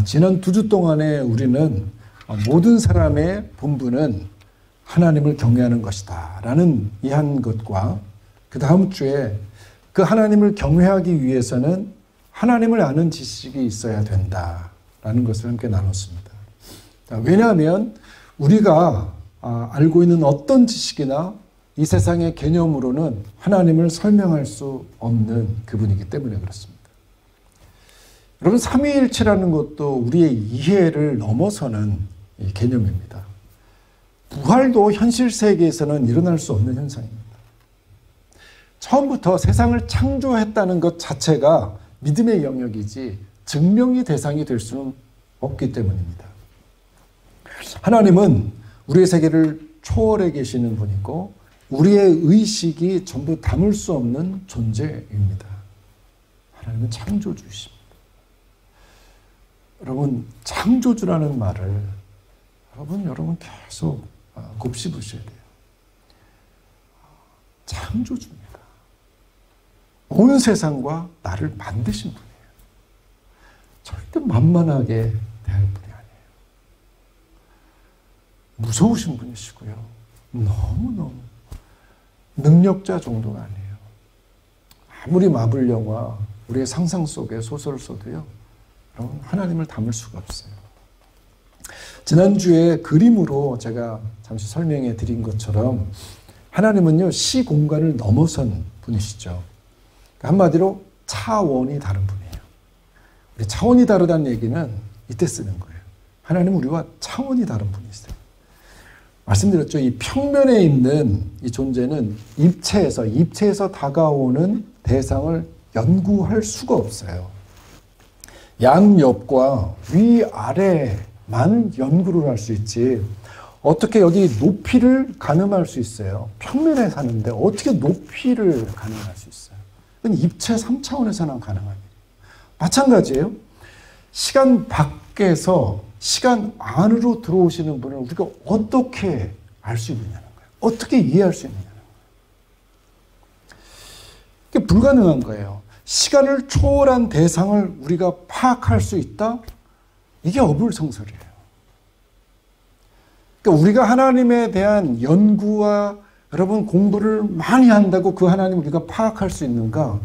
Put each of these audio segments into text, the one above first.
지난 2주 동안에 우리는 모든 사람의 본분은 하나님을 경외하는 것이다 라는 이 한 것과 그 다음 주에 그 하나님을 경외하기 위해서는 하나님을 아는 지식이 있어야 된다라는 것을 함께 나눴습니다. 왜냐하면 우리가 알고 있는 어떤 지식이나 이 세상의 개념으로는 하나님을 설명할 수 없는 그분이기 때문에 그렇습니다. 여러분, 삼위일체라는 것도 우리의 이해를 넘어서는 이 개념입니다. 부활도 현실 세계에서는 일어날 수 없는 현상입니다. 처음부터 세상을 창조했다는 것 자체가 믿음의 영역이지 증명의 대상이 될 수는 없기 때문입니다. 하나님은 우리의 세계를 초월해 계시는 분이고 우리의 의식이 전부 담을 수 없는 존재입니다. 하나님은 창조주이십니다. 여러분, 창조주라는 말을 여러분 계속 곱씹으셔야 돼요. 창조주입니다. 온 세상과 나를 만드신 분이에요. 절대 만만하게 대할 분이 아니에요. 무서우신 분이시고요. 너무너무 능력자 정도가 아니에요. 아무리 마블 영화, 우리의 상상 속의 소설을 써도요, 여러분, 하나님을 담을 수가 없어요. 지난주에 그림으로 제가 잠시 설명해 드린 것처럼 하나님은요, 시 공간을 넘어선 분이시죠. 한마디로 차원이 다른 분이에요. 우리 차원이 다르다는 얘기는 이때 쓰는 거예요. 하나님은 우리와 차원이 다른 분이세요. 말씀드렸죠. 이 평면에 있는 이 존재는 입체에서 다가오는 대상을 연구할 수가 없어요. 양옆과 위아래만 연구를 할 수 있지 어떻게 여기 높이를 가늠할 수 있어요? 평면에 사는데 어떻게 높이를 가늠할 수 있어요? 그건 입체 3차원에서는 가능한 일이에요. 마찬가지예요. 시간 밖에서 시간 안으로 들어오시는 분을 우리가 어떻게 알 수 있느냐는 거예요. 어떻게 이해할 수 있느냐는 거예요. 그게 불가능한 거예요. 시간을 초월한 대상을 우리가 파악할 수 있다? 이게 어불성설이에요. 그러니까 우리가 하나님에 대한 연구와 여러분 공부를 많이 한다고 그 하나님 우리가 파악할 수 있는가?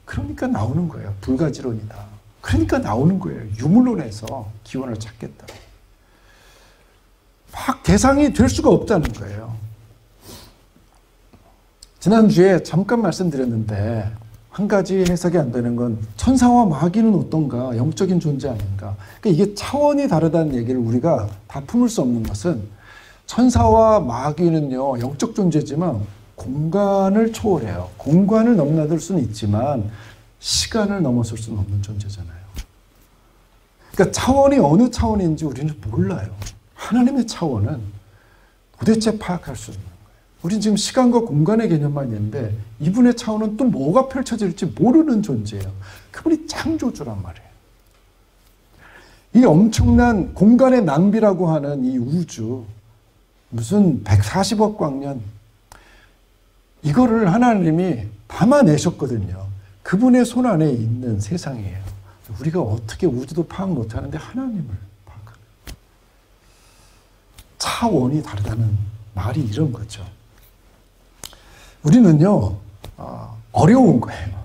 그러니까 나오는 거예요. 불가지론이다. 그러니까 나오는 거예요. 유물론에서 기원을 찾겠다. 파악 대상이 될 수가 없다는 거예요. 지난주에 잠깐 말씀드렸는데 한 가지 해석이 안 되는 건 천사와 마귀는 어떤가? 영적인 존재 아닌가? 그러니까 이게 차원이 다르다는 얘기를 우리가 다 품을 수 없는 것은 천사와 마귀는요, 영적 존재지만 공간을 초월해요. 공간을 넘나들 수는 있지만 시간을 넘어설 수는 없는 존재잖아요. 그러니까 차원이 어느 차원인지 우리는 몰라요. 하나님의 차원은 도대체 파악할 수 있는 거예요. 우리는 지금 시간과 공간의 개념만 있는데 이분의 차원은 또 뭐가 펼쳐질지 모르는 존재예요. 그분이 창조주란 말이에요. 이 엄청난 공간의 낭비라고 하는 이 우주, 무슨 140억 광년, 이거를 하나님이 담아내셨거든요. 그분의 손 안에 있는 세상이에요. 우리가 어떻게 우주도 파악 못하는데 하나님을 파악하는 거예요. 차원이 다르다는 말이 이런 거죠. 우리는요, 어려운 거예요.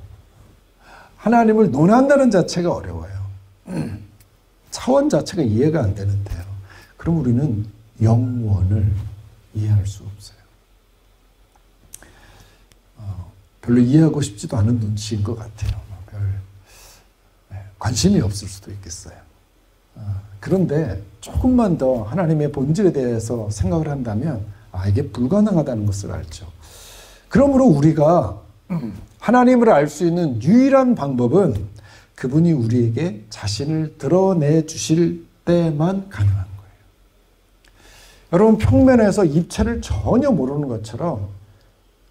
하나님을 논한다는 자체가 어려워요. 차원 자체가 이해가 안 되는데요. 그럼 우리는 영원을 이해할 수 없어요. 별로 이해하고 싶지도 않은 눈치인 것 같아요. 별 관심이 없을 수도 있겠어요. 그런데 조금만 더 하나님의 본질에 대해서 생각을 한다면 이게 불가능하다는 것을 알죠. 그러므로 우리가 하나님을 알 수 있는 유일한 방법은 그분이 우리에게 자신을 드러내 주실 때만 가능한 거예요. 여러분, 평면에서 입체를 전혀 모르는 것처럼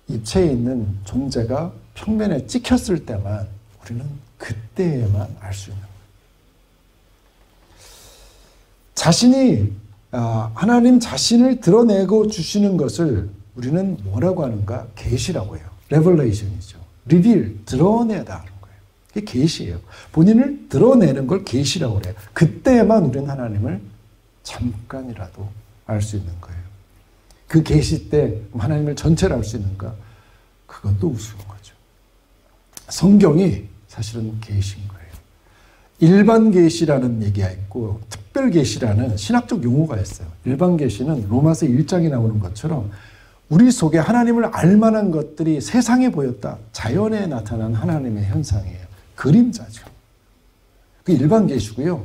입체에 있는 존재가 평면에 찍혔을 때만 우리는 그때에만 알 수 있는 거예요. 하나님 자신을 드러내고 주시는 것을 우리는 뭐라고 하는가? 계시라고 해요. 레벨레이션이죠. 리빌, 드러내다 하는 거예요. 그게 계시예요. 본인을 드러내는 걸 계시라고 그래요. 그때만 우리는 하나님을 잠깐이라도 알 수 있는 거예요. 그 계시 때 하나님을 전체를 알 수 있는가? 그건 또 우스운 거죠. 성경이 사실은 계시인 거예요. 일반 계시라는 얘기가 있고 특별 계시라는 신학적 용어가 있어요. 일반 계시는 로마서 1장에 나오는 것처럼 우리 속에 하나님을 알 만한 것들이 세상에 보였다. 자연에 나타난 하나님의 현상이에요. 그림자죠. 그 일반 계시고요.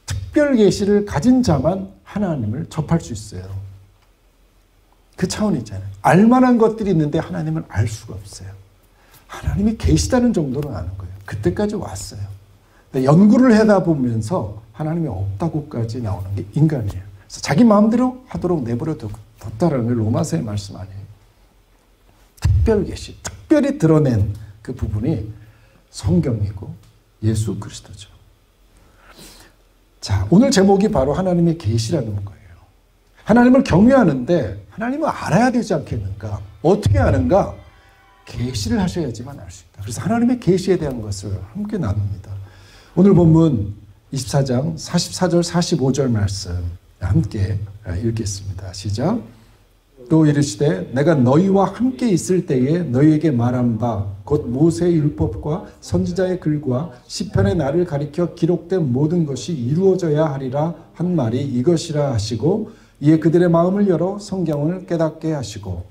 특별 계시를 가진 자만 하나님을 접할 수 있어요. 그 차원이 있잖아요. 알 만한 것들이 있는데 하나님을 알 수가 없어요. 하나님이 계시다는 정도로 아는 거예요. 그때까지 왔어요. 근데 연구를 하다 보면서 하나님이 없다고까지 나오는 게 인간이에요. 그래서 자기 마음대로 하도록 내버려 뒀다라는 게 로마서의 말씀 아니에요. 특별 계시, 특별히 드러낸 그 부분이 성경이고 예수 그리스도죠. 자, 오늘 제목이 바로 하나님의 계시라는 거예요. 하나님을 경외하는데 하나님을 알아야 되지 않겠는가? 어떻게 아는가? 계시를 하셔야지만 알 수 있다. 그래서 하나님의 계시에 대한 것을 함께 나눕니다. 오늘 본문 24장 44절 45절 말씀 함께 읽겠습니다. 시작. 또 이르시되 내가 너희와 함께 있을 때에 너희에게 말한 바 곧 모세의 율법과 선지자의 글과 시편의 나를 가리켜 기록된 모든 것이 이루어져야 하리라 한 말이 이것이라 하시고 이에 그들의 마음을 열어 성경을 깨닫게 하시고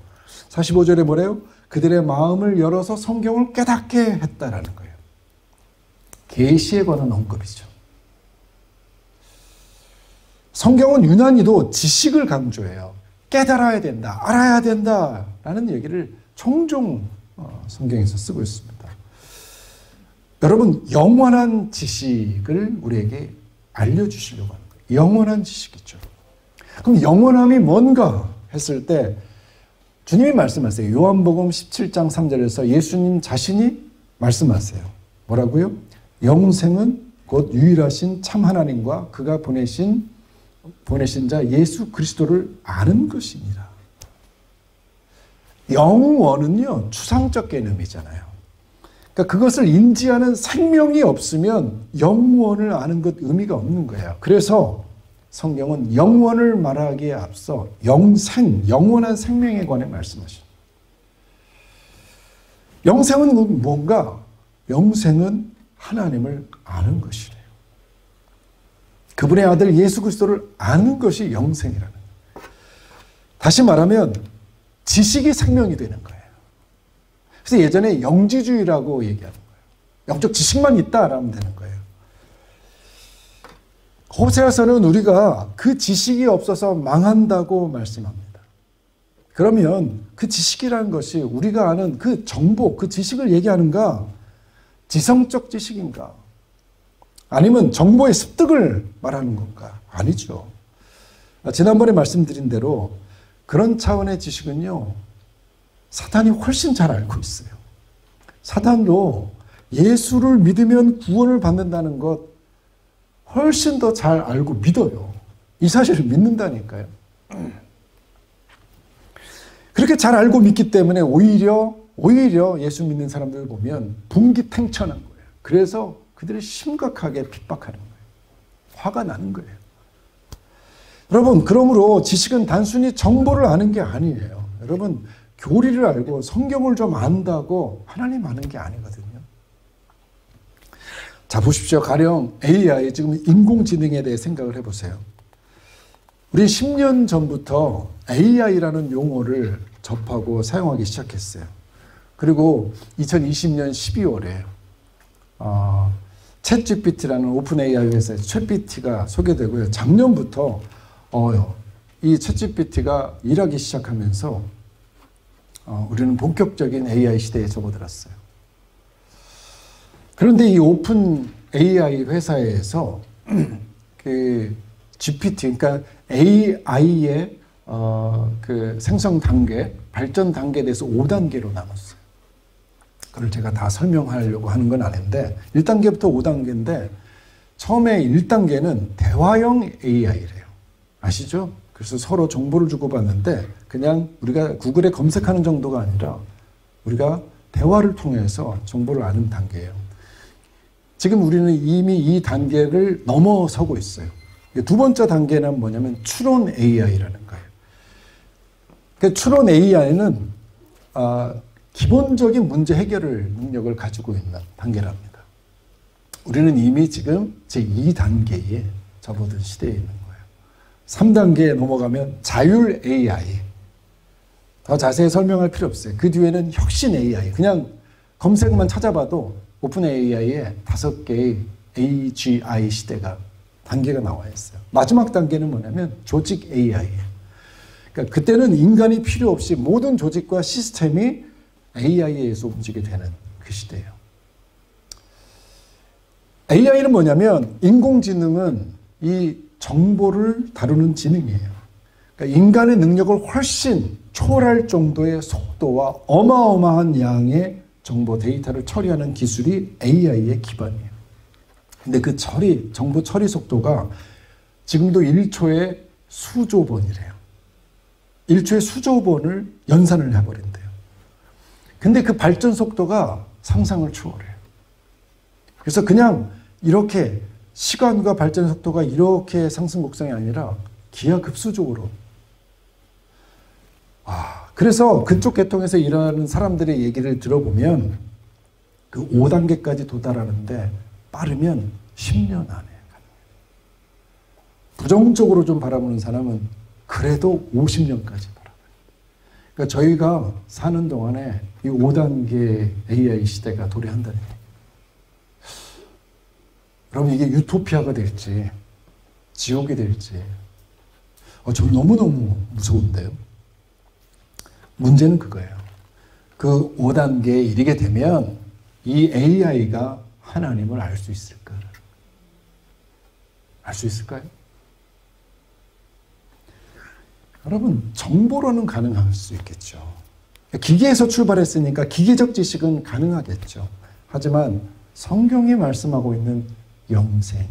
45절에 뭐래요? 그들의 마음을 열어서 성경을 깨닫게 했다라는 거예요. 계시에 관한 언급이죠. 성경은 유난히도 지식을 강조해요. 깨달아야 된다, 알아야 된다라는 얘기를 종종 성경에서 쓰고 있습니다. 여러분, 영원한 지식을 우리에게 알려주시려고 하는 거예요. 영원한 지식이죠. 그럼 영원함이 뭔가 했을 때 주님이 말씀하세요. 요한복음 17장 3절에서 예수님 자신이 말씀하세요. 뭐라고요? 영생은 곧 유일하신 참 하나님과 그가 보내신 자 예수 그리스도를 아는 것이니라. 영원은요, 추상적 개념이잖아요. 그러니까 그것을 인지하는 생명이 없으면 영원을 아는 것 의미가 없는 거예요. 그래서 성경은 영원을 말하기에 앞서 영원한 생명에 관해 말씀하십니다. 영생은 뭔가? 영생은 하나님을 아는 것이래요. 그분의 아들 예수 그리스도를 아는 것이 영생이라는 거예요. 다시 말하면 지식이 생명이 되는 거예요. 그래서 예전에 영지주의라고 얘기하는 거예요. 영적 지식만 있다라면 되는 거예요. 호세아서는 우리가 그 지식이 없어서 망한다고 말씀합니다. 그러면 그 지식이라는 것이 우리가 아는 그 정보, 그 지식을 얘기하는가? 지성적 지식인가? 아니면 정보의 습득을 말하는 건가? 아니죠. 지난번에 말씀드린 대로 그런 차원의 지식은요, 사탄이 훨씬 잘 알고 있어요. 사탄도 예수를 믿으면 구원을 받는다는 것 훨씬 더 잘 알고 믿어요. 이 사실을 믿는다니까요. 그렇게 잘 알고 믿기 때문에 오히려 예수 믿는 사람들 보면 분기탱천한 거예요. 그래서 그들이 심각하게 핍박하는 거예요. 화가 나는 거예요. 여러분, 그러므로 지식은 단순히 정보를 아는 게 아니에요. 여러분, 교리를 알고 성경을 좀 안다고 하나님 아는 게 아니거든요. 자, 보십시오. 가령 AI, 지금 인공지능에 대해 생각을 해보세요. 우리 10년 전부터 AI라는 용어를 접하고 사용하기 시작했어요. 그리고 2020년 12월에 챗GPT라는 오픈 AI 회사에서 챗GPT가 소개되고요. 작년부터 이 챗GPT가 일하기 시작하면서 우리는 본격적인 AI 시대에 접어들었어요. 그런데 이 오픈 AI 회사에서 그 GPT, 그러니까 AI의 그 생성 단계, 발전 단계에 대해서 5단계로 나눴어요. 그걸 제가 다 설명하려고 하는 건 아닌데 1단계부터 5단계인데 처음에 1단계는 대화형 AI래요. 아시죠? 그래서 서로 정보를 주고받는데 그냥 우리가 구글에 검색하는 정도가 아니라 우리가 대화를 통해서 정보를 아는 단계예요. 지금 우리는 이미 이 단계를 넘어서고 있어요. 두 번째 단계는 뭐냐면 추론 AI라는 거예요. 그 추론 AI는 기본적인 문제 해결을 능력을 가지고 있는 단계랍니다. 우리는 이미 지금 제2단계에 접어든 시대에 있는 거예요. 3단계에 넘어가면 자율 AI. 더 자세히 설명할 필요 없어요. 그 뒤에는 혁신 AI. 그냥 검색만 찾아봐도 오픈 AI에 5개의 AGI 시대가 단계가 나와 있어요. 마지막 단계는 뭐냐면 조직 AI예요. 그러니까 그때는 인간이 필요 없이 모든 조직과 시스템이 AI에 의해서 움직이게 되는 그 시대예요. AI는 뭐냐면 인공지능은 이 정보를 다루는 지능이에요. 그러니까 인간의 능력을 훨씬 초월할 정도의 속도와 어마어마한 양의 정보 데이터를 처리하는 기술이 AI의 기반이에요. 근데 그 정보 처리 속도가 지금도 1초에 수조 번이래요. 1초에 수조 번을 연산을 해버린대요. 근데 그 발전 속도가 상상을 초월해요. 그래서 그냥 이렇게 시간과 발전 속도가 이렇게 상승 곡선이 아니라 기하급수적으로. 그래서 그쪽 계통에서 일하는 사람들의 얘기를 들어보면 그 5단계까지 도달하는데 빠르면 10년 안에 가능해요. 부정적으로 좀 바라보는 사람은 그래도 50년까지 바라봐요. 그러니까 저희가 사는 동안에 이 5단계 AI 시대가 도래한다는 얘기예요. 여러분 이게 유토피아가 될지 지옥이 될지 전 너무너무 무서운데요. 문제는 그거예요. 그 5단계에 이르게 되면 이 AI가 하나님을 알 수 있을까? 알 수 있을까요? 여러분 정보로는 가능할 수 있겠죠. 기계에서 출발했으니까 기계적 지식은 가능하겠죠. 하지만 성경이 말씀하고 있는 영생,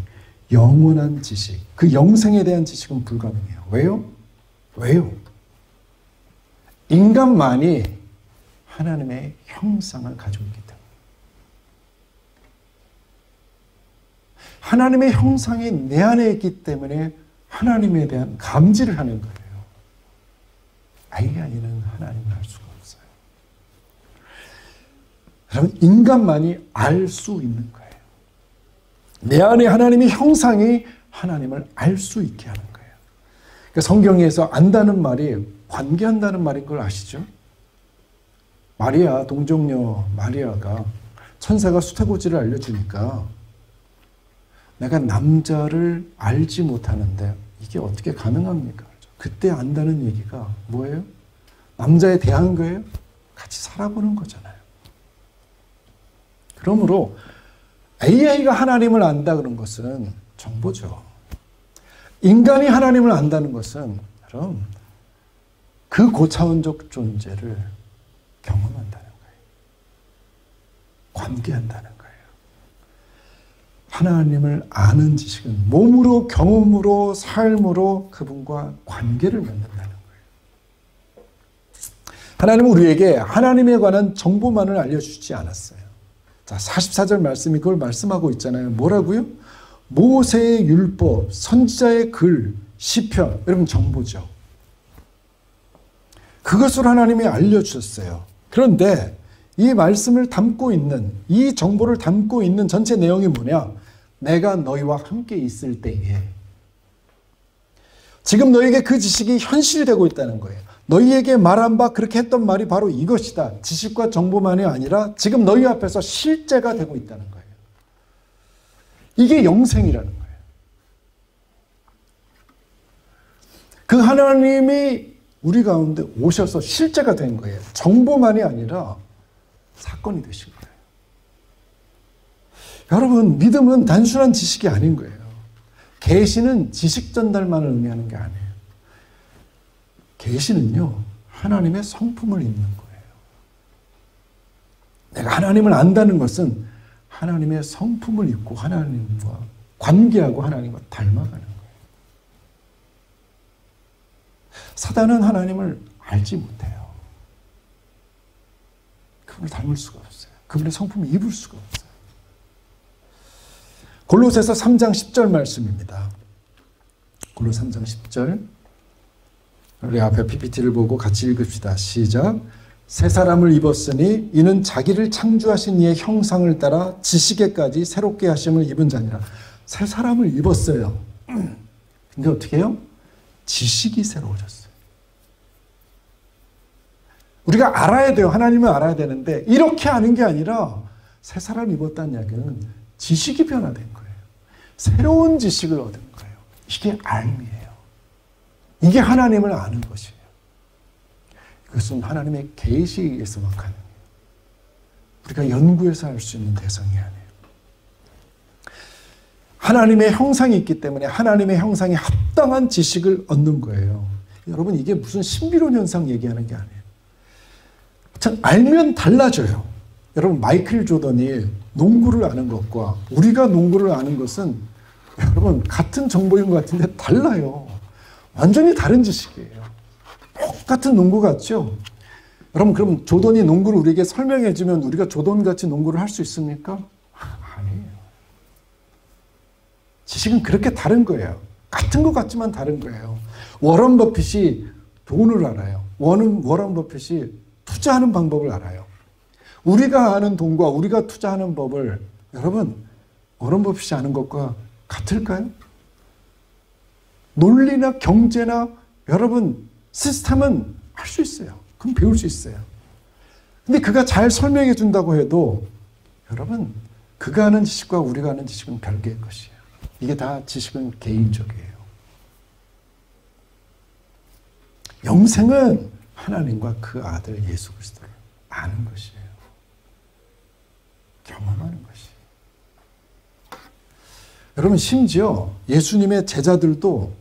영원한 지식, 그 영생에 대한 지식은 불가능해요. 왜요? 왜요? 인간만이 하나님의 형상을 가지고 있기 때문에. 하나님의 형상이 내 안에 있기 때문에 하나님에 대한 감지를 하는 거예요. AI는 하나님을 알 수가 없어요. 여러분, 인간만이 알 수 있는 거예요. 내 안에 하나님의 형상이 하나님을 알 수 있게 하는 거예요. 그러니까 성경에서 안다는 말이 관계한다는 말인 걸 아시죠? 마리아, 동정녀 마리아가 천사가 수태고지를 알려주니까 내가 남자를 알지 못하는데 이게 어떻게 가능합니까? 그때 안다는 얘기가 뭐예요? 남자에 대한 거예요? 같이 살아보는 거잖아요. 그러므로 AI가 하나님을 안다 그런 것은 정보죠. 인간이 하나님을 안다는 것은 그럼 그 고차원적 존재를 경험한다는 거예요. 관계한다는 거예요. 하나님을 아는 지식은 몸으로, 경험으로, 삶으로 그분과 관계를 맺는다는 거예요. 하나님은 우리에게 하나님에 관한 정보만을 알려주지 않았어요. 자, 44절 말씀이 그걸 말씀하고 있잖아요. 뭐라고요? 모세의 율법, 선지자의 글, 시편, 여러분 정보죠. 그것을 하나님이 알려주셨어요. 그런데 이 말씀을 담고 있는, 이 정보를 담고 있는 전체 내용이 뭐냐? 내가 너희와 함께 있을 때에 지금 너희에게 그 지식이 현실되고 있다는 거예요. 너희에게 말한 바 그렇게 했던 말이 바로 이것이다. 지식과 정보만이 아니라 지금 너희 앞에서 실제가 되고 있다는 거예요. 이게 영생이라는 거예요. 그 하나님이 우리 가운데 오셔서 실제가 된 거예요. 정보만이 아니라 사건이 되신 거예요. 여러분, 믿음은 단순한 지식이 아닌 거예요. 계시는 지식 전달만을 의미하는 게 아니에요. 계시는요, 하나님의 성품을 입는 거예요. 내가 하나님을 안다는 것은 하나님의 성품을 입고 하나님과 관계하고 하나님과 닮아가는 거예요. 사단은 하나님을 알지 못해요. 그분을 닮을 수가 없어요. 그분의 성품을 입을 수가 없어요. 골로새서 3장 10절 말씀입니다. 골로 3장 10절. 우리 앞에 PPT를 보고 같이 읽읍시다. 시작. 새 사람을 입었으니 이는 자기를 창조하신 이의 형상을 따라 지식에까지 새롭게 하심을 입은 자니라. 새 사람을 입었어요. 근데 어떻게 해요? 지식이 새로워졌어요. 우리가 알아야 돼요. 하나님을 알아야 되는데 이렇게 아는 게 아니라 새 사람 입었다는 이야기는 지식이 변화된 거예요. 새로운 지식을 얻은 거예요. 이게 알미예요. 이게 하나님을 아는 것이에요. 이것은 하나님의 계시에 의해서만 가능해요. 우리가 연구해서 알 수 있는 대상이 아니에요. 하나님의 형상이 있기 때문에 하나님의 형상에 합당한 지식을 얻는 거예요. 여러분 이게 무슨 신비로운 현상 얘기하는 게 아니에요. 참 알면 달라져요. 여러분 마이클 조던이 농구를 아는 것과 우리가 농구를 아는 것은 여러분 같은 정보인 것 같은데 달라요. 완전히 다른 지식이에요. 똑같은 농구 같죠? 여러분 그럼 조던이 농구를 우리에게 설명해 주면 우리가 조던같이 농구를 할 수 있습니까? 아니에요. 지식은 그렇게 다른 거예요. 같은 것 같지만 다른 거예요. 워런 버핏이 돈을 알아요. 워런 버핏이 투자하는 방법을 알아요. 우리가 아는 돈과 우리가 투자하는 법을 여러분 워런 버핏이 아는 것과 같을까요? 논리나 경제나 여러분 시스템은 할 수 있어요. 그럼 배울 수 있어요. 근데 그가 잘 설명해 준다고 해도 여러분 그가 아는 지식과 우리가 아는 지식은 별개의 것이에요. 이게 다 지식은 개인적이에요. 영생은 하나님과 그 아들 예수 그리스도를 아는 것이에요. 경험하는 것이에요. 여러분 심지어 예수님의 제자들도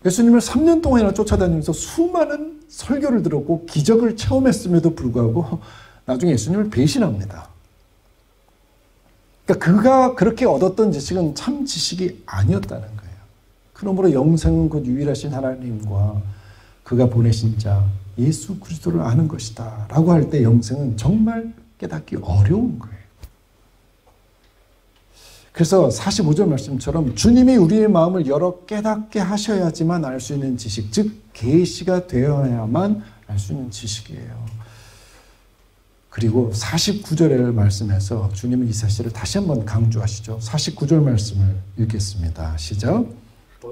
예수님을 3년 동안이나 쫓아다니면서 수많은 설교를 들었고 기적을 체험했음에도 불구하고 나중에 예수님을 배신합니다. 그러니까 그가 그렇게 얻었던 지식은 참 지식이 아니었다는 거예요. 그러므로 영생은 곧 유일하신 하나님과 그가 보내신 자 예수 그리스도를 아는 것이다 라고 할 때 영생은 정말 깨닫기 어려운 거예요. 그래서 45절 말씀처럼 주님이 우리의 마음을 열어 깨닫게 하셔야지만 알 수 있는 지식, 즉 계시가 되어야만 알 수 있는 지식이에요. 그리고 49절의 말씀에서 주님은 이 사실을 다시 한번 강조하시죠. 49절 말씀을 읽겠습니다. 시작.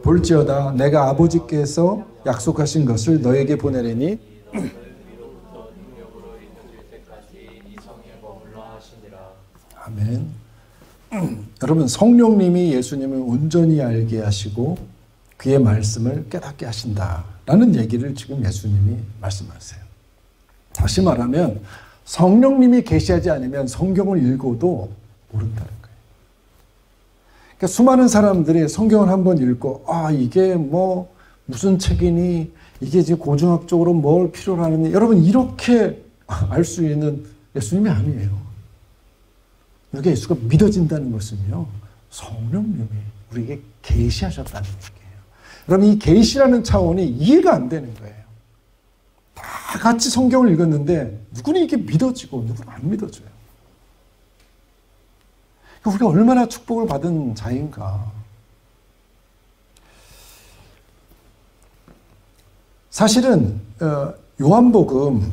볼지어다 내가 아버지께서 약속하신 것을 너에게 보내리니 아멘. 여러분 성령님이 예수님을 온전히 알게 하시고 그의 말씀을 깨닫게 하신다라는 얘기를 지금 예수님이 말씀하세요. 다시 말하면 성령님이 계시하지 않으면 성경을 읽어도 모른다는 거예요. 그러니까 수많은 사람들이 성경을 한번 읽고 이게 뭐 무슨 책이니 이게 지금 고등학적으로 뭘 필요로 하느니 여러분 이렇게 알 수 있는 예수님이 아니에요. 여기 예수가 믿어진다는 것은요 성령님이 우리에게 계시하셨다는 얘기예요. 여러분 이 계시라는 차원이 이해가 안 되는 거예요. 다 같이 성경을 읽었는데 누구는 이게 믿어지고 누구는 안 믿어져요. 우리가 얼마나 축복을 받은 자인가. 사실은 요한복음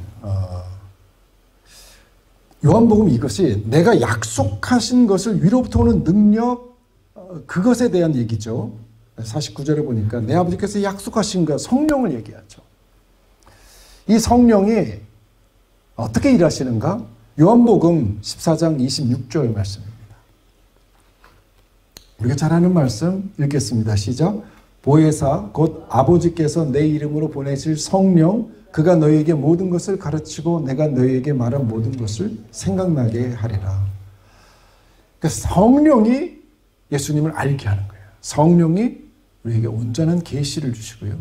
이것이 내가 약속하신 것을 위로부터 오는 능력 그것에 대한 얘기죠. 49절에 보니까 내 아버지께서 약속하신 것 성령을 얘기하죠. 이 성령이 어떻게 일하시는가? 요한복음 14장 26절 말씀입니다. 우리가 잘 아는 말씀 읽겠습니다. 시작. 보혜사 곧 아버지께서 내 이름으로 보내실 성령 그가 너희에게 모든 것을 가르치고 내가 너희에게 말한 모든 것을 생각나게 하리라. 그러니까 성령이 예수님을 알게 하는 거예요. 성령이 우리에게 온전한 계시를 주시고요.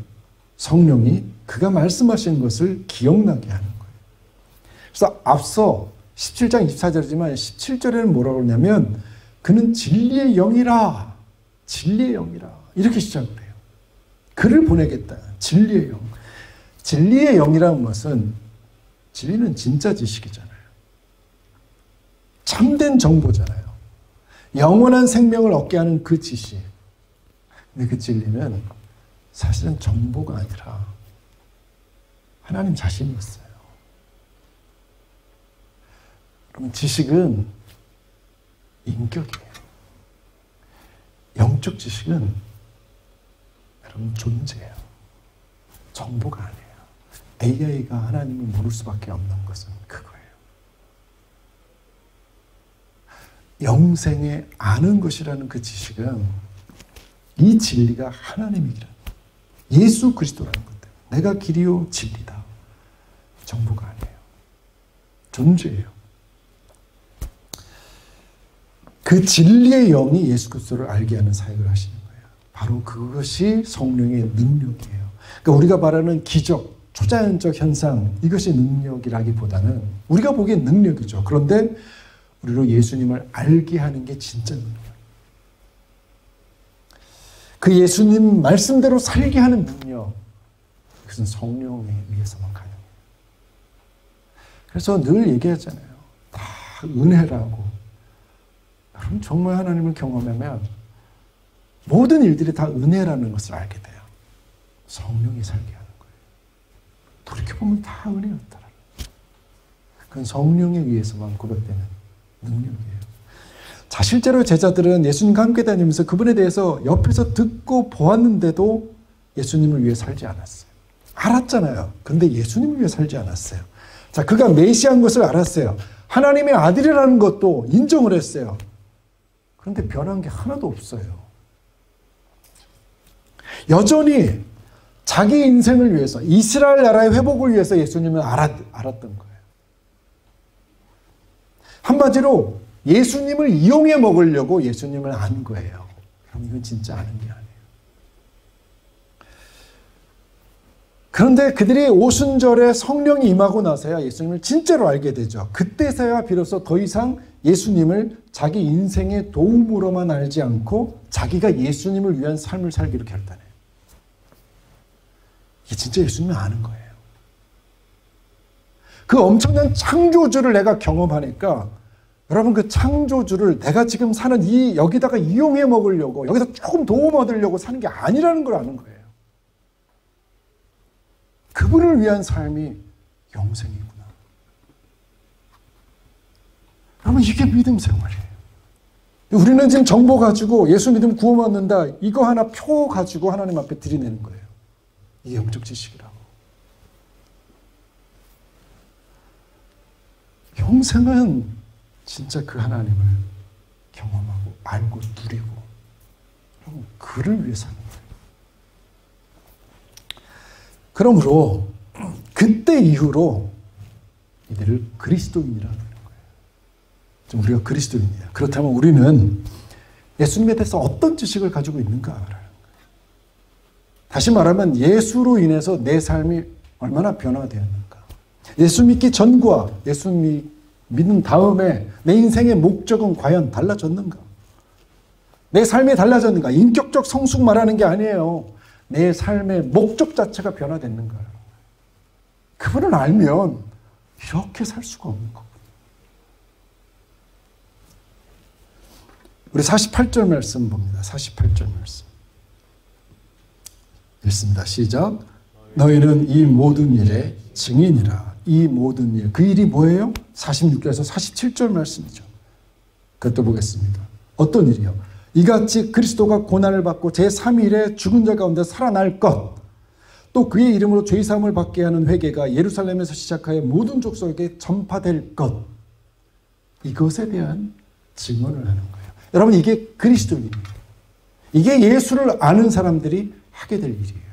성령이 그가 말씀하신 것을 기억나게 하는 거예요. 그래서 앞서 17장 24절이지만 17절에는 뭐라고 그러냐면 그는 진리의 영이라. 진리의 영이라. 이렇게 시작을 해요. 그를 보내겠다. 진리의 영. 진리의 영이라는 것은 진리는 진짜 지식이잖아요. 참된 정보잖아요. 영원한 생명을 얻게 하는 그 지식. 근데 그 진리는 사실은 정보가 아니라 하나님 자신이었어요. 그러면 지식은 인격이에요. 영적 지식은 여러분 존재예요. 정보가 아니에요. AI가 하나님을 모를 수밖에 없는 것은 그거예요. 영생에 아는 것이라는 그 지식은 이 진리가 하나님이라는 예수 그리스도라는 것 때문에 내가 길이요 진리다. 정보가 아니에요. 존재예요. 그 진리의 영이 예수 그리스도를 알게 하는 사역을 하시는 거예요. 바로 그것이 성령의 능력이에요. 그러니까 우리가 말하는 기적, 초자연적 현상, 이것이 능력이라기보다는 우리가 보기엔 능력이죠. 그런데 우리로 예수님을 알게 하는 게 진짜 능력이에요. 그 예수님 말씀대로 살게 하는 능력, 그것은 성령에 의해서만 가능해요. 그래서 늘 얘기하잖아요. 다 은혜라고. 여러분 정말 하나님을 경험하면 모든 일들이 다 은혜라는 것을 알게 돼요. 성령이 살게 하는 거예요. 돌이켜보면 다 은혜였더라. 그건 성령에 의해서만 고백되는 능력이에요. 자, 실제로 제자들은 예수님과 함께 다니면서 그분에 대해서 옆에서 듣고 보았는데도 예수님을 위해 살지 않았어요. 알았잖아요. 그런데 예수님을 위해 살지 않았어요. 자, 그가 메시아인 것을 알았어요. 하나님의 아들이라는 것도 인정을 했어요. 그런데 변한 게 하나도 없어요. 여전히 자기 인생을 위해서, 이스라엘 나라의 회복을 위해서 예수님을 알았던 거예요. 한마디로 예수님을 이용해 먹으려고 예수님을 안 거예요. 그럼 이건 진짜 아는 게 아니에요. 그런데 그들이 오순절에 성령이 임하고 나서야 예수님을 진짜로 알게 되죠. 그때서야 비로소 더 이상 예수님을 자기 인생의 도움으로만 알지 않고 자기가 예수님을 위한 삶을 살기로 결단해요. 이게 진짜 예수님을 아는 거예요. 그 엄청난 창조주를 내가 경험하니까 여러분 그 창조주를 내가 지금 사는 여기다가 이용해 먹으려고 여기다 조금 도움 얻으려고 사는 게 아니라는 걸 아는 거예요. 그분을 위한 삶이 영생이구나. 여러분 이게 믿음 생활이에요. 우리는 지금 정보 가지고 예수 믿음 구원 얻는다 이거 하나 표 가지고 하나님 앞에 들이내는 거예요. 이게 영적 지식이라고. 영생은 진짜 그 하나님을 경험하고 알고 누리고 여러분 그를 위해 사는 거예요. 그러므로 그때 이후로 이들을 그리스도인이라고 하는 거예요. 좀 우리가 그리스도인이에요. 그렇다면 우리는 예수님에 대해서 어떤 지식을 가지고 있는가라는 거예요. 다시 말하면 예수로 인해서 내 삶이 얼마나 변화되었는가. 예수 믿기 전과 예수 믿는 다음에 내 인생의 목적은 과연 달라졌는가. 내 삶이 달라졌는가. 인격적 성숙 말하는 게 아니에요. 내 삶의 목적 자체가 변화됐는가. 그분을 알면 이렇게 살 수가 없는 거거든요. 우리 48절 말씀 봅니다. 48절 말씀. 읽습니다. 시작. 너희는 이 모든 일의 증인이라. 이 모든 일. 그 일이 뭐예요? 46절에서 47절 말씀이죠. 그것도 보겠습니다. 어떤 일이요? 이같이 그리스도가 고난을 받고 제3일에 죽은 자 가운데 살아날 것, 또 그의 이름으로 죄사함을 받게 하는 회개가 예루살렘에서 시작하여 모든 족속에게 전파될 것, 이것에 대한 증언을 하는 거예요. 여러분 이게 그리스도입니다. 이게 예수를 아는 사람들이 하게 될 일이에요.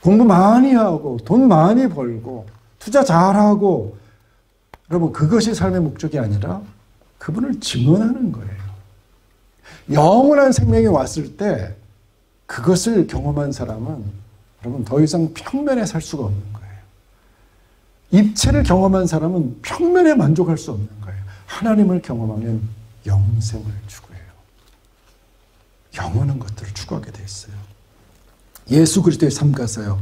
공부 많이 하고 돈 많이 벌고 투자 잘하고 여러분 그것이 삶의 목적이 아니라 그분을 증언하는 거예요. 영원한 생명이 왔을 때 그것을 경험한 사람은 여러분 더 이상 평면에 살 수가 없는 거예요. 입체를 경험한 사람은 평면에 만족할 수 없는 거예요. 하나님을 경험하면 영생을 추구해요. 영원한 것들을 추구하게 돼 있어요. 예수 그리스도의 삶 가서요.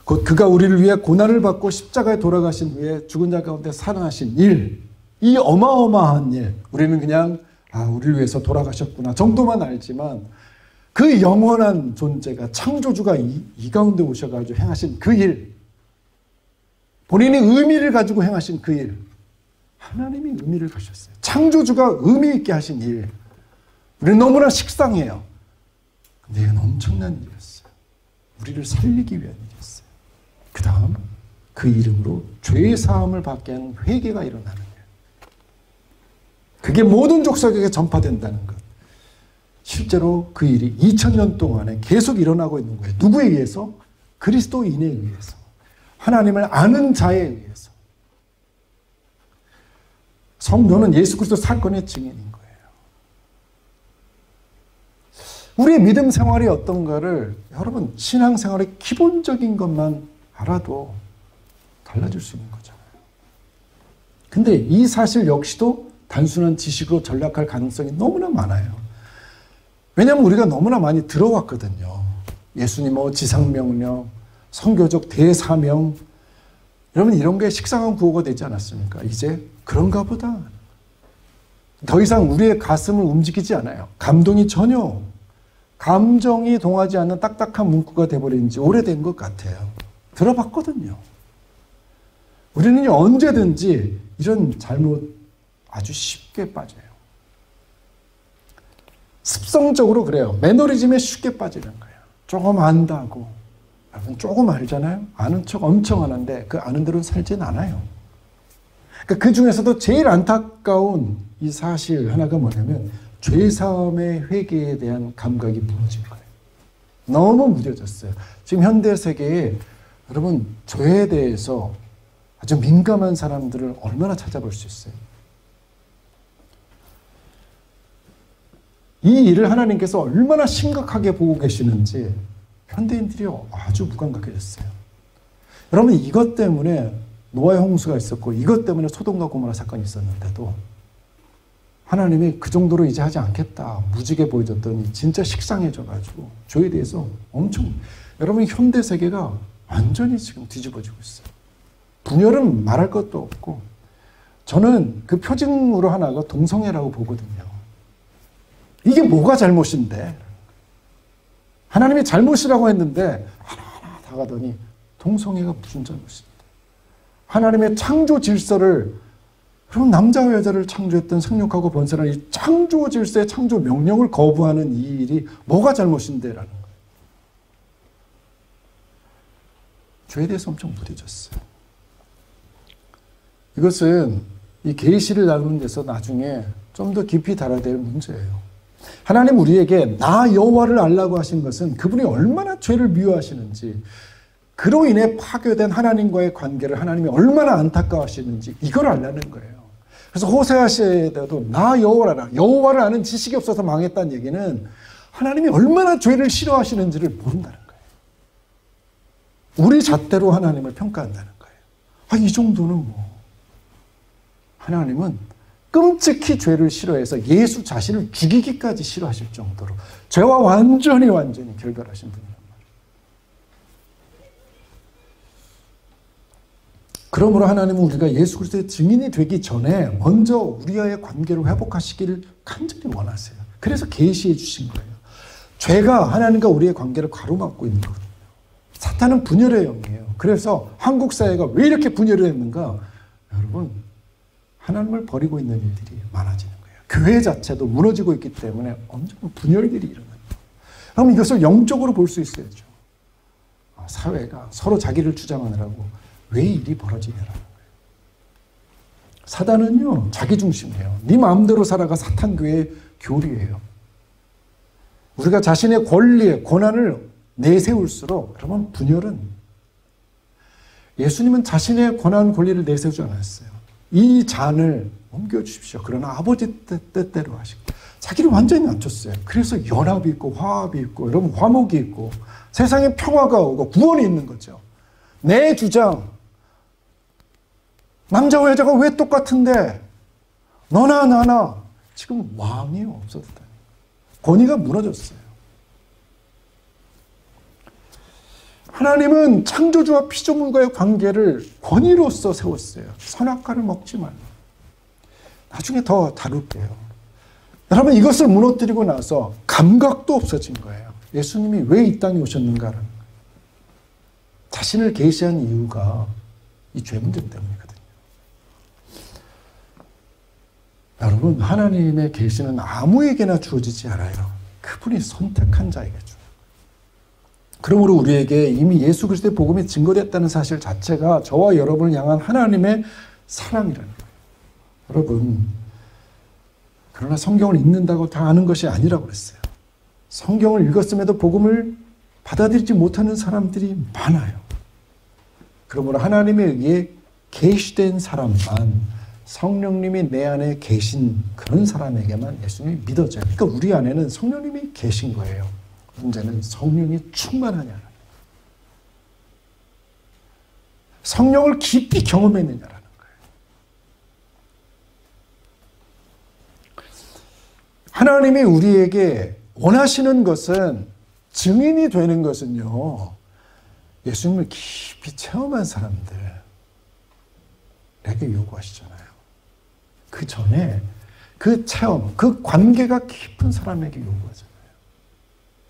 곧 그가 우리를 위해 고난을 받고 십자가에 돌아가신 후에 죽은 자 가운데 살아나신 일, 이 어마어마한 일, 우리는 그냥 우리를 위해서 돌아가셨구나 정도만 알지만 그 영원한 존재가 창조주가 이 가운데 오셔가지고 행하신 그 일, 본인이 의미를 가지고 행하신 그 일, 하나님이 의미를 가셨어요. 창조주가 의미 있게 하신 일, 우리는 너무나 식상해요. 근데 이건 엄청난 일이었어요. 우리를 살리기 위한 일이었어요. 그 다음 그 이름으로 죄의 사함을 받게 하는 회개가 일어나는 거예요. 그게 모든 족속에게 전파된다는 것. 실제로 그 일이 2000년 동안에 계속 일어나고 있는 거예요. 누구에 의해서? 그리스도인에 의해서. 하나님을 아는 자에 의해서. 성도는 예수 그리스도 사건의 증인인 거예요. 우리의 믿음 생활이 어떤가를 여러분 신앙생활의 기본적인 것만 알아도 달라질 수 있는 거잖아요. 근데 이 사실 역시도 단순한 지식으로 전락할 가능성이 너무나 많아요. 왜냐하면 우리가 너무나 많이 들어왔거든요. 예수님 지상명령, 선교적 대사명, 여러분 이런 게 식상한 구호가 되지 않았습니까? 이제 그런가 보다. 더 이상 우리의 가슴을 움직이지 않아요. 감동이 전혀, 감정이 동하지 않는 딱딱한 문구가 돼버린 지 오래된 것 같아요. 들어봤거든요. 우리는 언제든지 이런 잘못 아주 쉽게 빠져요. 습성적으로 그래요. 매너리즘에 쉽게 빠지는 거예요. 조금 안다고. 여러분 조금 알잖아요. 아는 척 엄청 하는데 그 아는 대로 살진 않아요. 그러니까 그 중에서도 제일 안타까운 이 사실 하나가 뭐냐면 죄사함의 회개에 대한 감각이 무너진 거예요. 너무 무뎌졌어요. 지금 현대 세계에 여러분 죄에 대해서 아주 민감한 사람들을 얼마나 찾아볼 수 있어요. 이 일을 하나님께서 얼마나 심각하게 보고 계시는지 현대인들이 아주 무감각해졌어요. 여러분 이것 때문에 노아의 홍수가 있었고 이것 때문에 소돔과 고모라 사건이 있었는데도 하나님이 그 정도로 이제 하지 않겠다 무지개 보여줬더니 진짜 식상해져가지고 죄에 대해서 엄청, 여러분 현대 세계가 완전히 지금 뒤집어지고 있어요. 분열은 말할 것도 없고 저는 그 표징으로 하나가 동성애라고 보거든요. 이게 뭐가 잘못인데? 하나님이 잘못이라고 했는데 하나하나 다 가더니 동성애가 무슨 잘못인데? 하나님의 창조 질서를, 그럼 남자와 여자를 창조했던 생육하고 번성한 이 창조 질서의 창조 명령을 거부하는 이 일이 뭐가 잘못인데라는 거예요. 죄에 대해서 엄청 무뎌졌어요. 이것은 이 계시를 나누는 데서 나중에 좀 더 깊이 다뤄야 될 문제예요. 하나님 우리에게 나 여호와를 알라고 하신 것은 그분이 얼마나 죄를 미워하시는지, 그로 인해 파괴된 하나님과의 관계를 하나님이 얼마나 안타까워하시는지 이걸 알라는 거예요. 그래서 호세아 시대에도 나 여호와를 알아. 여호와를 아는 지식이 없어서 망했다는 얘기는 하나님이 얼마나 죄를 싫어하시는지를 모른다는 거예요. 우리 잣대로 하나님을 평가한다는 거예요. 이 정도는 뭐. 하나님은 끔찍히 죄를 싫어해서 예수 자신을 죽이기까지 싫어하실 정도로 죄와 완전히 결별하신 분이란 말이에요. 그러므로 하나님은 우리가 예수 그리스도의 증인이 되기 전에 먼저 우리와의 관계를 회복하시기를 간절히 원하세요. 그래서 계시해 주신 거예요. 죄가 하나님과 우리의 관계를 가로막고 있는 거거든요. 사탄은 분열의 영이에요. 그래서 한국 사회가 왜 이렇게 분열이 됐는가? 여러분, 하나님을 버리고 있는 일들이 많아지는 거예요. 교회 자체도 무너지고 있기 때문에 엄청 분열들이 일어나는 거예요. 그럼 이것을 영적으로 볼 수 있어야죠. 사회가 서로 자기를 주장하느라고 왜 일이 벌어지냐라는 거예요. 사단은요, 자기 중심이에요. 네 마음대로 살아가 사탄교회의 교리예요. 우리가 자신의 권리에 권한을 내세울수록 여러분 분열은, 예수님은 자신의 권한 권리를 내세우지 않았어요. 이 잔을 옮겨주십시오. 그러나 아버지 뜻대로 하시고 자기를 완전히 낮췄어요. 그래서 연합이 있고 화합이 있고 여러분 화목이 있고 세상에 평화가 오고 구원이 있는 거죠. 내 주장, 남자와 여자가 왜 똑같은데 너나 나나, 지금 왕이 없어졌다. 권위가 무너졌어요. 하나님은 창조주와 피조물과의 관계를 권위로서 세웠어요. 선악과를 먹지 말라. 나중에 더 다룰게요. 여러분, 이것을 무너뜨리고 나서 감각도 없어진 거예요. 예수님이 왜 이 땅에 오셨는가라는 거예요. 자신을 계시한 이유가 이 죄 문제 때문이거든요. 여러분, 하나님의 계시는 아무에게나 주어지지 않아요. 그분이 선택한 자에게 줘요. 그러므로 우리에게 이미 예수 그리스도의 복음이 증거됐다는 사실 자체가 저와 여러분을 향한 하나님의 사랑이라는 거예요. 여러분, 그러나 성경을 읽는다고 다 아는 것이 아니라고 그랬어요. 성경을 읽었음에도 복음을 받아들이지 못하는 사람들이 많아요. 그러므로 하나님에 의해 계시된 사람만, 성령님이 내 안에 계신 그런 사람에게만 예수님이 믿어져요. 그러니까 우리 안에는 성령님이 계신 거예요. 문제는 성령이 충만하냐, 성령을 깊이 경험했느냐라는 거예요. 하나님이 우리에게 원하시는 것은, 증인이 되는 것은요, 예수님을 깊이 체험한 사람들에게 요구하시잖아요. 그 전에 그 체험, 그 관계가 깊은 사람에게 요구하잖아요.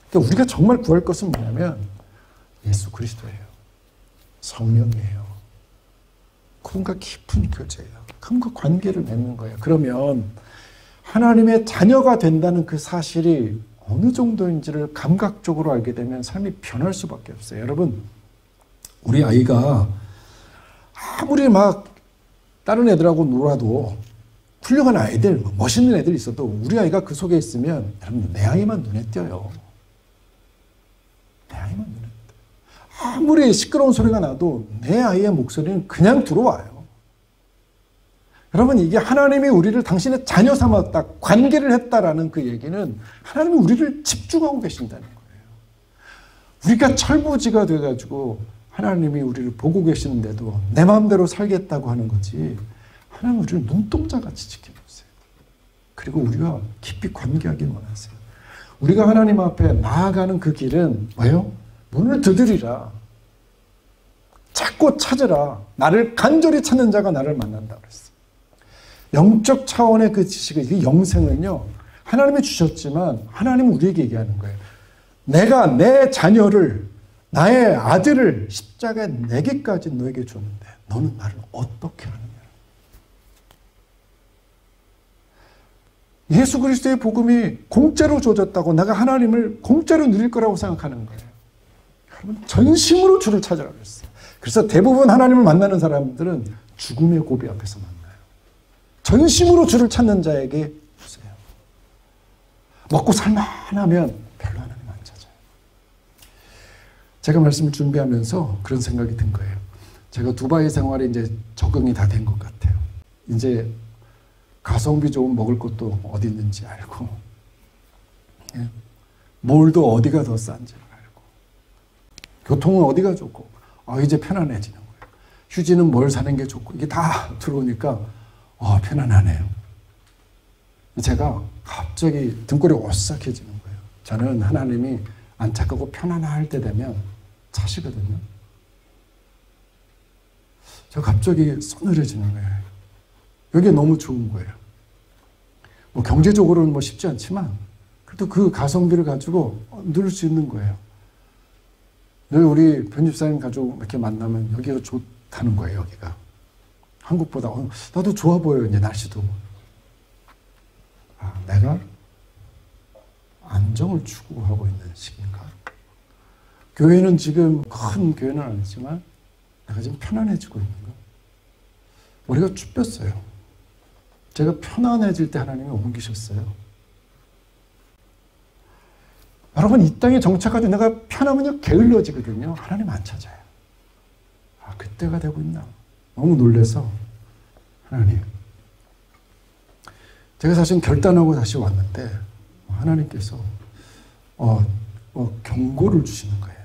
그러니까 우리가 정말 구할 것은 뭐냐면 예수 그리스도예요. 성령이에요. 그분과 깊은 교제예요. 그분과 관계를 맺는 거예요. 그러면 하나님의 자녀가 된다는 그 사실이 어느 정도인지를 감각적으로 알게 되면 삶이 변할 수밖에 없어요. 여러분, 우리 아이가 아무리 막 다른 애들하고 놀아도, 훌륭한 아이들, 멋있는 애들이 있어도 우리 아이가 그 속에 있으면 여러분, 내 아이만 눈에 띄어요. 내 아이만 눈에 띄어요. 아무리 시끄러운 소리가 나도 내 아이의 목소리는 그냥 들어와요. 여러분, 이게 하나님이 우리를 당신의 자녀 삼았다, 관계를 했다라는 그 얘기는 하나님이 우리를 집중하고 계신다는 거예요. 우리가 철부지가 돼가지고 하나님이 우리를 보고 계시는데도 내 마음대로 살겠다고 하는 거지, 하나님 우리를 눈동자같이 지켜보세요. 그리고 우리가 깊이 관계하길 원하세요. 우리가 하나님 앞에 나아가는 그 길은 뭐예요? 문을 두드리라. 찾고 찾으라. 나를 간절히 찾는 자가 나를 만난다 그랬어요. 영적 차원의 그 지식을, 이 영생은요, 하나님이 주셨지만 하나님은 우리에게 얘기하는 거예요. 내가 내 자녀를, 나의 아들을 십자가에 내게까지 너에게 줬는데 너는 나를 어떻게 하느냐. 예수 그리스도의 복음이 공짜로 주어졌다고 내가 하나님을 공짜로 누릴 거라고 생각하는 거예요. 여러분, 전심으로 주를 찾으라 그랬어요. 그래서 대부분 하나님을 만나는 사람들은 죽음의 고비 앞에서 만나요. 전심으로 주를 찾는 자에게 주세요. 먹고 살만하면 별로 하나님 안 찾아요. 제가 말씀을 준비하면서 그런 생각이 든 거예요. 제가 두바이 생활에 이제 적응이 다 된 것 같아요. 이제 가성비 좋은 먹을 것도 어디 있는지 알고, 예? 몰도 어디가 더 싼지 알고, 교통은 어디가 좋고, 이제 편안해지는 거예요. 휴지는 뭘 사는 게 좋고, 이게 다 들어오니까 편안하네요. 제가 갑자기 등골이 오싹해지는 거예요. 저는 하나님이 안착하고 편안할 때 되면 차시거든요. 제가 갑자기 서늘해지는 거예요. 여기 너무 좋은 거예요. 뭐 경제적으로는 뭐 쉽지 않지만 그래도 그 가성비를 가지고 누릴 수 있는 거예요. 늘 우리 편집사님 가족 이렇게 만나면 여기가 좋다는 거예요. 여기가 한국보다 나도 좋아 보여요. 이제 날씨도. 내가 안정을 추구하고 있는 시기인가? 교회는 지금 큰 교회는 아니지만 내가 지금 편안해지고 있는가? 우리가 쭈뼛어요. 제가 편안해질 때 하나님이 옮기셨어요. 여러분, 이 땅에 정착하지 내가 편하면요 게을러지거든요. 하나님 안 찾아요. 그때가 되고 있나? 너무 놀라서 하나님, 제가 사실 결단하고 다시 왔는데 하나님께서 경고를 주시는 거예요.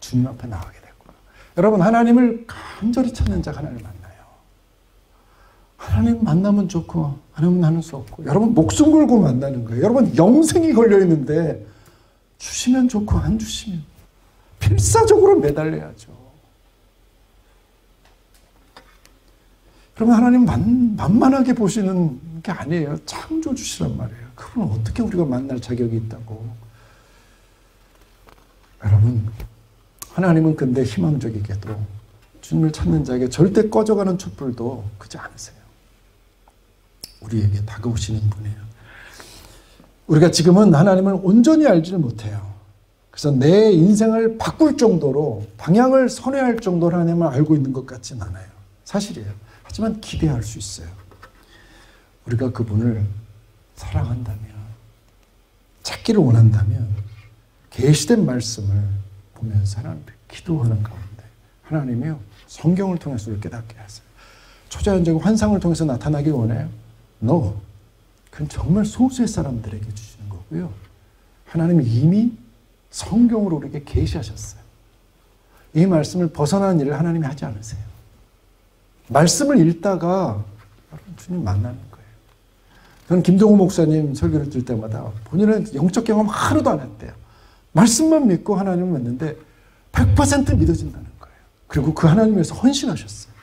주님 앞에 나가게 됐구나. 여러분, 하나님을 간절히 찾는 자가 하나님을 만나요. 하나님 만나면 좋고 하나님 만날 수 없고, 여러분 목숨 걸고 만나는 거예요. 여러분 영생이 걸려있는데 주시면 좋고 안 주시면 필사적으로 매달려야죠. 그러면 하나님 만만하게 보시는 게 아니에요. 창조주시란 말이에요. 그분은 어떻게 우리가 만날 자격이 있다고. 여러분, 하나님은 근데 희망적이게도 주님을 찾는 자에게 절대 꺼져가는 촛불도 그지 않으세요. 우리에게 다가오시는 분이에요. 우리가 지금은 하나님을 온전히 알지를 못해요. 그래서 내 인생을 바꿀 정도로 방향을 선회할 정도로 하나님을 알고 있는 것 같진 않아요. 사실이에요. 하지만 기대할 수 있어요. 우리가 그분을 사랑한다면, 찾기를 원한다면 계시된 말씀을 보면서 하나님 기도하는 가운데 하나님이요 성경을 통해서 우리를 깨닫게 하세요. 초자연적 환상을 통해서 나타나기 원해요? No. 그건 정말 소수의 사람들에게 주시는 거고요. 하나님이 이미 성경으로 우리에게 계시하셨어요. 이 말씀을 벗어나는 일을 하나님이 하지 않으세요. 말씀을 읽다가 주님 만나는 거예요. 저는 김동호 목사님 설교를 들을 때마다 본인은 영적 경험 하루도 안 했대요. 말씀만 믿고 하나님을 믿는데 100% 믿어진다는 거예요. 그리고 그 하나님 위해서 헌신하셨어요.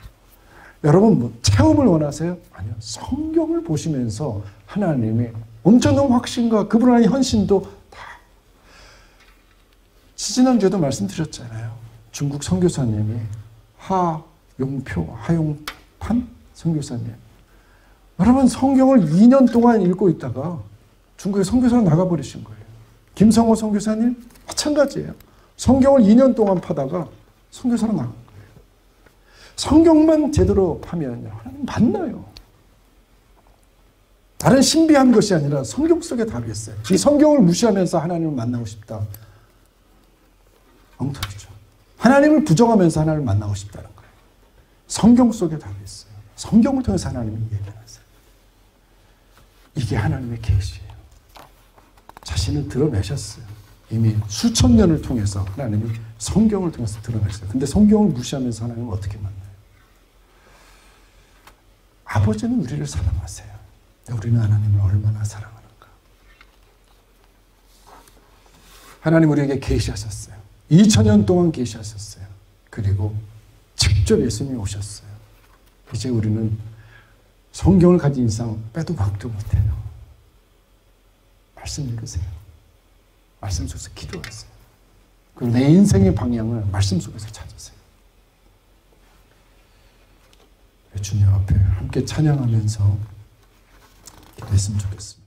여러분 뭐 체험을 원하세요? 아니요. 성경을 보시면서 하나님의 엄청난 확신과 그분 안의 헌신도 다. 지난주에도 말씀드렸잖아요. 중국 선교사님이 하용판 선교사님. 여러분 성경을 2년 동안 읽고 있다가 중국에 선교사로 나가버리신 거예요. 김성호 선교사님 마찬가지예요. 성경을 2년 동안 파다가 선교사로 나간 거예요. 성경만 제대로 파면 하나님 만나요. 다른 신비한 것이 아니라 성경 속에 답이 있어요. 이 성경을 무시하면서 하나님을 만나고 싶다. 엉터리죠. 하나님을 부정하면서 하나님을 만나고 싶다는 거예요. 성경 속에 답이 있어요. 성경을 통해서 하나님이 얘기하세요. 이게 하나님의 계시예요. 자신을 드러내셨어요. 이미 수천 년을 통해서 하나님이 성경을 통해서 드러냈어요. 근데 성경을 무시하면서 하나님은 어떻게 만나요? 아버지는 우리를 사랑하세요. 우리는 하나님을 얼마나 사랑하는가. 하나님 우리에게 계시하셨어요. 2000년 동안 계시하셨어요. 그리고 직접 예수님이 오셨어요. 이제 우리는 성경을 가진 이상 빼도 박도 못해요. 말씀 읽으세요. 말씀 속에서 기도하세요. 그리고 내 인생의 방향을 말씀 속에서 찾으세요. 주님 앞에 함께 찬양하면서 기도했으면 좋겠습니다.